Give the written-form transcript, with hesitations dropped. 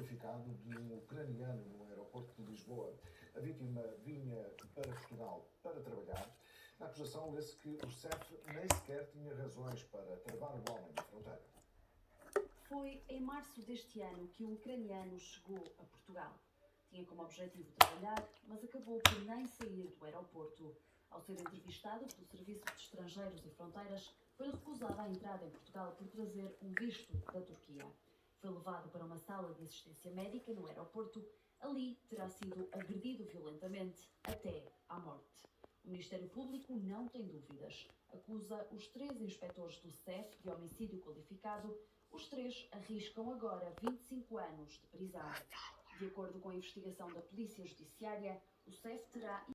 qualificado de um ucraniano no aeroporto de Lisboa. A vítima vinha para Portugal para trabalhar. Na acusação lê-se que o CEF nem sequer tinha razões para travar o homem na fronteira. Foi em março deste ano que o ucraniano chegou a Portugal. Tinha como objetivo trabalhar, mas acabou por nem sair do aeroporto. Ao ser entrevistado pelo Serviço de Estrangeiros e Fronteiras, foi-lhe recusada a entrada em Portugal por trazer um visto da Turquia. Foi levado para uma sala de assistência médica no aeroporto. Ali terá sido agredido violentamente até à morte. O Ministério Público não tem dúvidas. Acusa os 3 inspectores do CEF de homicídio qualificado. Os 3 arriscam agora 25 anos de prisão. De acordo com a investigação da Polícia Judiciária, o CEF terá